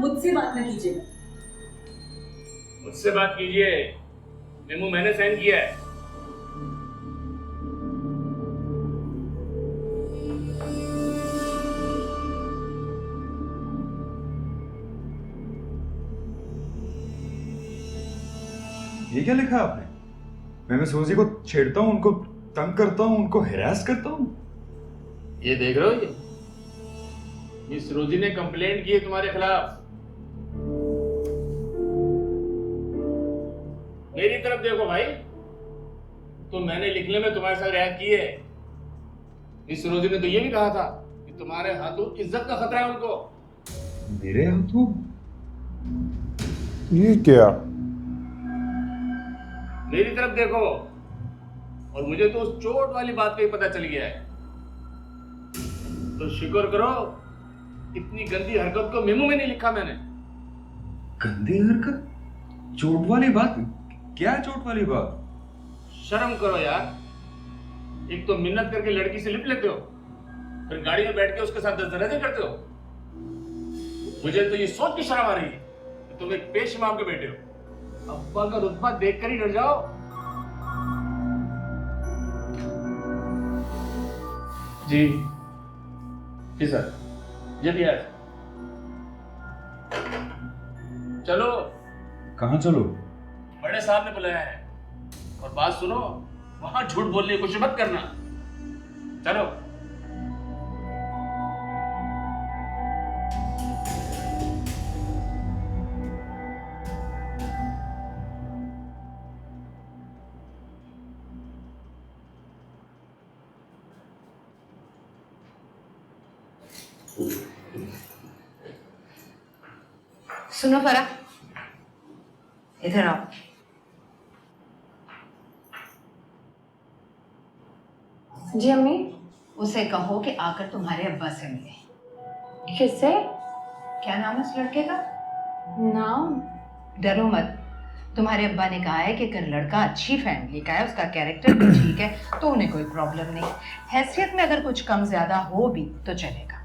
मुझसे बात न कीजिएगा। मुझसे बात कीजिए, मेमो मैंने साइन किया है। ये क्या लिखा आपने? मैं मिस रोजी को छेड़ता हूँ, उनको तंग करता हूँ, उनको हिरास करता हूँ। ये देख रहे हो, ये मिस रोजी ने कंप्लेंट की है तुम्हारे खिलाफ। मेरी तरफ देखो भाई, तो मैंने लिखने में तुम्हारे साथ रियायत की है। मिस रोजी ने तो ये भी कहा था कि तुम्हारे हाथों इज्जत का खतरा है उनको। मेरे हाथों? ये क्या? मेरी तरफ देखो, और मुझे तो उस चोट वाली बात का ही पता चल गया है। तो शुक्र करो, इतनी गंदी हरकत को मेमो में नहीं लिखा मैंने। गंदी हरकत? चोट वाली बात? क्या है चोट वाली बात? शर्म करो यार। एक तो मिन्नत करके लड़की से लिप लेते हो, फिर गाड़ी में बैठ के उसके साथ 10 दराज़ें करते हो। मुझे तो ये सोच की शर्म आ रही है कि तुम एक पेश इमाम के बेटे हो। अब्बा का रुतबा देखकर ही डर जाओ। जी जी सर, जल्दी आ। चलो। कहाँ चलो? बड़े साहब ने बुलाया है। और बात सुनो, वहां झूठ बोलने की कोशिश मत करना। चलो। सुनो फरा, इधर आओ। जी अम्मी। उसे कहो कि आकर तुम्हारे अब्बा से मिले। किससे? क्या नाम है उस लड़के का? नाम? डरो मत, तुम्हारे अब्बा ने कहा है कि अगर लड़का अच्छी फैमिली का है, उसका कैरेक्टर भी ठीक है, तो उन्हें कोई प्रॉब्लम नहीं। हैसियत में अगर कुछ कम ज्यादा हो भी तो चलेगा।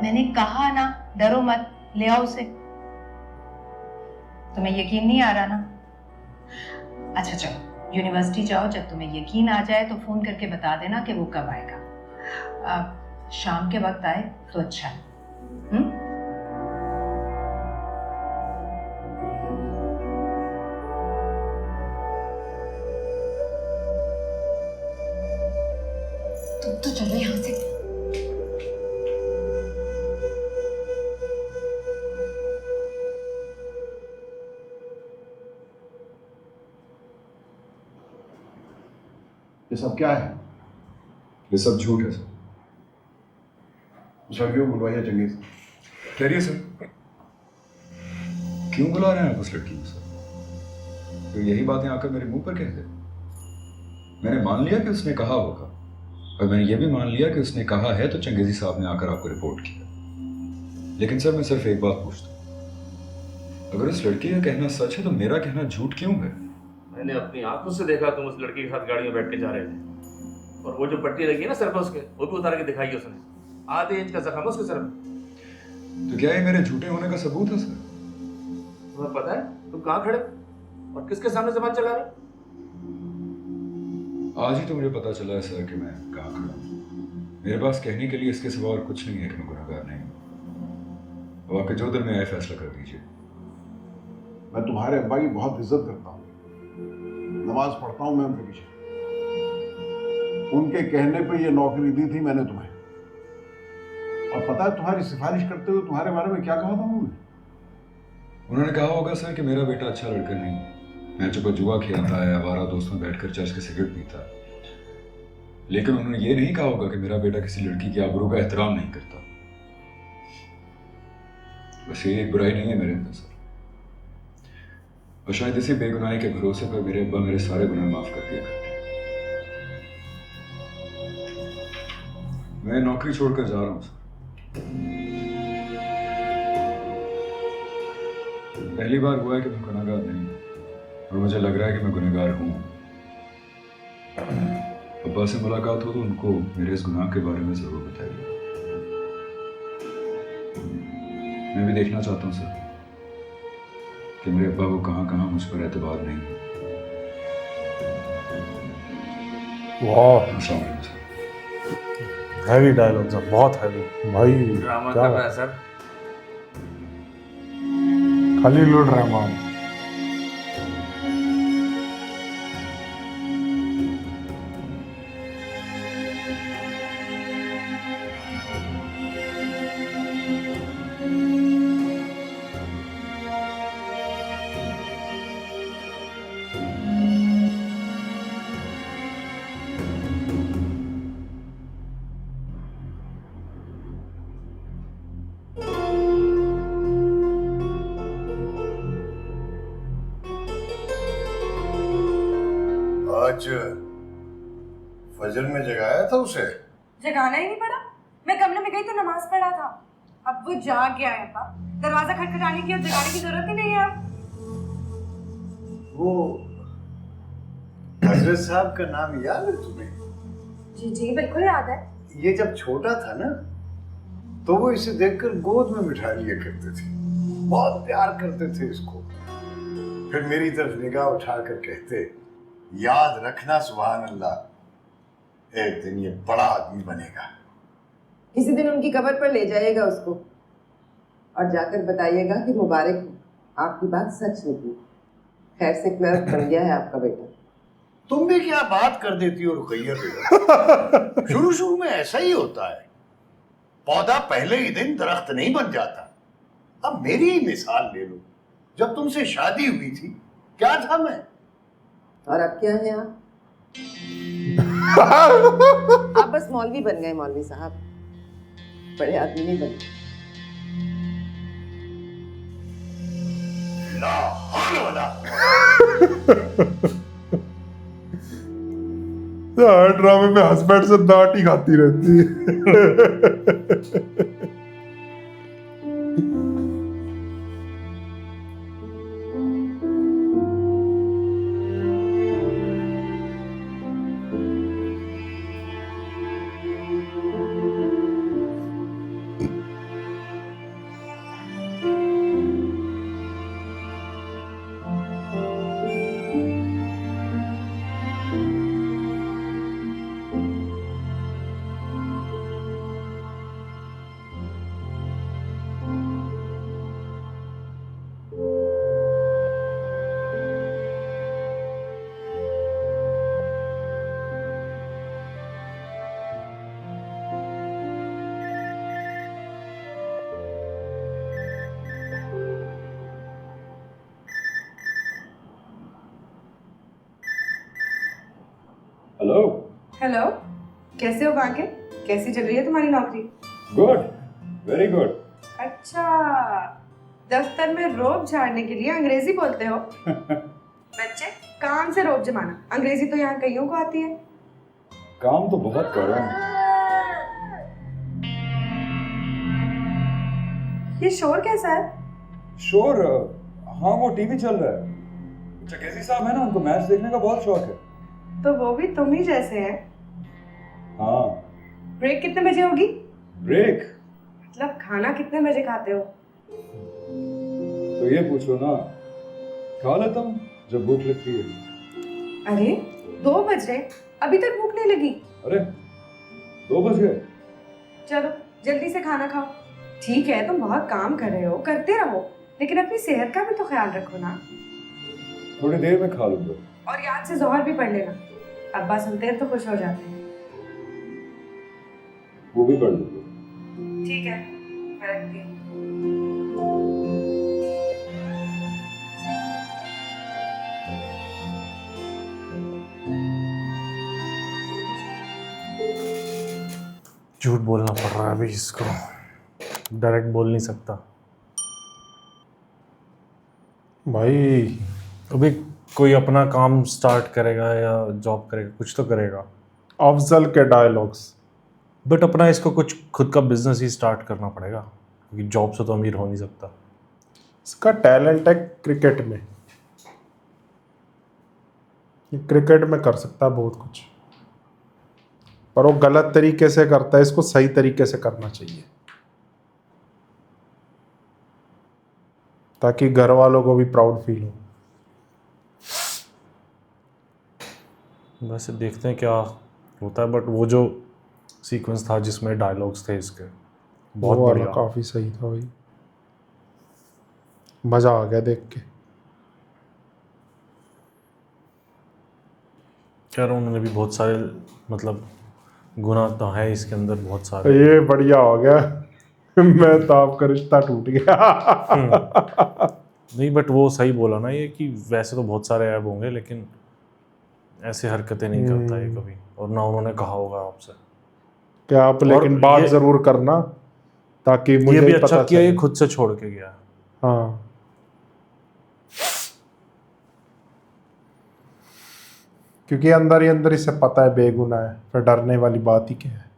मैंने कहा ना, डरो मत, ले आओ उसे। तुम्हें यकीन नहीं आ रहा ना? अच्छा चलो, यूनिवर्सिटी जाओ, जब तुम्हें यकीन आ जाए तो फोन करके बता देना कि वो कब आएगा। शाम के वक्त आए तो अच्छा है। तुम तो चलो यहाँ से। ये सब क्या है? ये सब झूठ है सर। सर क्यों बुलवाइए चंगेज? कहिए सर, क्यों बुला रहे हैं आप उस लड़की को सर? तो यही बातें आकर मेरे मुंह पर कह दे। मैंने मान लिया कि उसने कहा होगा, और मैंने ये भी मान लिया कि उसने कहा है, तो चंगेजी साहब ने आकर आपको रिपोर्ट किया। लेकिन सर मैं सिर्फ एक बात पूछता हूँ, अगर उस लड़की का कहना सच है तो मेरा कहना झूठ क्यों है? मैंने अपनी आंखों से देखा तुम उस लड़की के साथ गाड़ी में बैठ के जा रहे थे, और वो जो पट्टी लगी है ना सर पर उसके, वो भी उतार के दिखाई है उसने। आधे इंच का जख्म उसके सर में। तो क्या ये मेरे झूठे होने का सबूत है सर? तुम्हें पता है तुम कहाँ खड़े और किसके सामने जबान चला रहे? आज ही तो मुझे पता चला है सर कि मैं कहाँ खड़ा हूँ। मेरे पास कहने के लिए इसके सिवा और कुछ नहीं है कि मैं गुनहगार नहीं हूँ। अब आपके जो दिल में आए फैसला कर दीजिए। मैं तुम्हारे अब्बा की बहुत इज्जत करता हूँ, नमाज पढ़ता हूँ मैं उनके पीछे। उनके कहने पे ये नौकरी दी थी मैंने तुम्हें। और पता है तुम्हारी सिफारिश करते हुए तुम्हारे बारे में क्या कहा था उन्होंने कहा होगा सर कि मेरा बेटा अच्छा लड़का नहीं, मैचों पर जुआ खेलता है, आवारा दोस्तों में बैठकर चर्च के सिगरेट पीता है। लेकिन उन्होंने ये नहीं कहा होगा कि मेरा बेटा किसी लड़की की आबरू का एहतराम नहीं करता। बस ये एक बुराई नहीं है मेरे अंदर सर, और शायद इसी बेगुनाही के भरोसे पर मेरे अब्बा मेरे सारे गुनाह माफ कर दिया करते। मैं नौकरी छोड़कर जा रहा हूँ सर। पहली बार हुआ है कि मैं गुनहगार नहीं हूँ, और मुझे लग रहा है कि मैं गुनहगार हूँ। अब्बा से मुलाकात हो तो उनको मेरे इस गुनाह के बारे में जरूर बताइए। मैं भी देखना चाहता हूँ सर कि मेरे अब्बा को कहाँ कहाँ मुझ पर एतबार नहीं है। वाह, अस्सलाम वालेकुम सर। हैवी डायलॉग्स हैं, बहुत हैवी भाई। ड्रामा क्या कर रहा है सर। खलीलुर रहमान। आज फजर में जगाया था उसे। जगाना ही नहीं पड़ा। मैं कमरे में गई तो नमाज पढ़ा था। अब वो जाग गया है पापा। दरवाजा खटखटाने की और जगाने की जरूरत ही नहीं है अब। वो हजरत साहब का नाम याद है तुम्हें? जी जी बिल्कुल याद है। ये जब छोटा था ना तो वो इसे देखकर गोद में बिठा लिया करते थे, बहुत प्यार करते थे इसको। फिर मेरी तरफ निगाह उठाकर कहते, याद रखना सुभान अल्लाह, एक दिन ये बड़ा आदमी बनेगा। किसी दिन उनकी कब्र पर ले जाइएगा उसको और जाकर बताइएगा कि मुबारक हो, आपकी बात सच निकली। खैर से क्लर्क बन गया है आपका बेटा। तुम भी क्या बात कर देती हो रुकैया बेटा। शुरू शुरू में ऐसा ही होता है, पौधा पहले ही दिन दरख्त नहीं बन जाता। अब मेरी ही मिसाल ले लो, जब तुमसे शादी हुई थी क्या था मैं, और अब क्या है आप? आप बस मौलवी बन गए मौलवी साहब, बड़े आदमी नहीं बने। ला हौल वला हर ड्रामे में हस्बैंड से डांट ही खाती रहती है। हेलो। हेलो, कैसे हो बाके? कैसी चल रही है तुम्हारी नौकरी? Good, very good. अच्छा, दफ्तर में रोब झाड़ने के लिए अंग्रेजी बोलते हो? बच्चे, काम से रोब जमाना, अंग्रेजी तो यहाँ कईयों को आती है। काम तो बहुत कर रहा हूँ। ये शोर कैसा है? शोर? हाँ, वो टीवी चल रहा है। चकेसी साहब है ना, उनको मैच देखने का बहुत शौक है। तो वो भी तुम ही जैसे हैं। हाँ। ब्रेक कितने बजे होगी? ब्रेक? मतलब खाना कितने बजे खाते हो? तो ये पूछो ना, खा लेता हूँ जब भूख लगती है। अरे 2 बज रहे, अभी तक भूख नहीं लगी? अरे 2 बज गए। चलो जल्दी से खाना खाओ। ठीक है, तुम बहुत काम कर रहे हो, करते रहो, लेकिन अपनी सेहत का भी तो ख्याल रखो ना। थोड़ी देर में खा लूंगा। और याद से जोहर भी पढ़ लेना, अब्बा सुनते हैं तो खुश हो जाते हैं। वो भी पढ़ लूंगा। ठीक है, मैं रखती हूँ। झूठ बोलना पड़ रहा है अभी इसको, डायरेक्ट बोल नहीं सकता भाई। अभी कोई अपना काम स्टार्ट करेगा या जॉब करेगा, कुछ तो करेगा। अफजल के डायलॉग्स। बट अपना इसको कुछ खुद का बिजनेस ही स्टार्ट करना पड़ेगा, क्योंकि जॉब से तो अमीर हो नहीं सकता। इसका टैलेंट है क्रिकेट में, ये क्रिकेट में कर सकता है बहुत कुछ, पर वो गलत तरीके से करता है, इसको सही तरीके से करना चाहिए। ताकि घर वालों को भी प्राउड फील हो। वैसे देखते हैं क्या होता है, बट वो जो सीक्वेंस था जिसमें डायलॉग्स थे इसके, बहुत वो वाला बढ़िया। काफ़ी सही था भाई, मज़ा आ गया देख के। खैर उन्होंने भी बहुत सारे मतलब गुनाह तो है इसके अंदर बहुत सारे। ये बढ़िया हो गया मैं तो आपका रिश्ता टूट गया नहीं बट वो सही बोला ना ये, कि वैसे तो बहुत सारे ऐप होंगे लेकिन ऐसे हरकतें नहीं करता ये कभी, और ना उन्होंने कहा होगा आपसे। क्या आप लेकिन बात जरूर करना ताकि मुझे ये भी पता अच्छा किया, ये चले। खुद से छोड़ के गया। हाँ क्योंकि अंदर ही अंदर इसे पता है बेगुनाह है, फिर डरने वाली बात ही क्या है।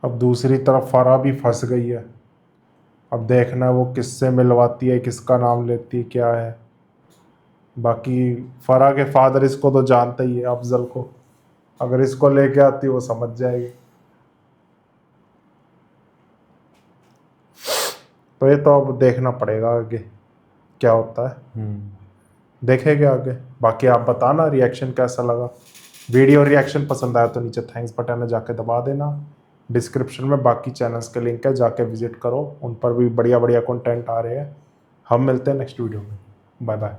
अब दूसरी तरफ फरा भी फंस गई है, अब देखना है वो किससे मिलवाती है, किसका नाम लेती है, क्या है। बाकी फरा के फादर इसको तो जानते ही है, अफजल को, अगर इसको लेके आती वो समझ जाएगी। तो ये तो अब देखना पड़ेगा आगे क्या होता है, देखेंगे आगे। बाकी आप बताना रिएक्शन कैसा लगा। वीडियो रिएक्शन पसंद आया तो नीचे थैंक्स बटन में जाके दबा देना। डिस्क्रिप्शन में बाकी चैनल्स के लिंक है, जाके विजिट करो, उन पर भी बढ़िया बढ़िया कंटेंट आ रहे हैं। हम मिलते हैं नेक्स्ट वीडियो में, बाय बाय।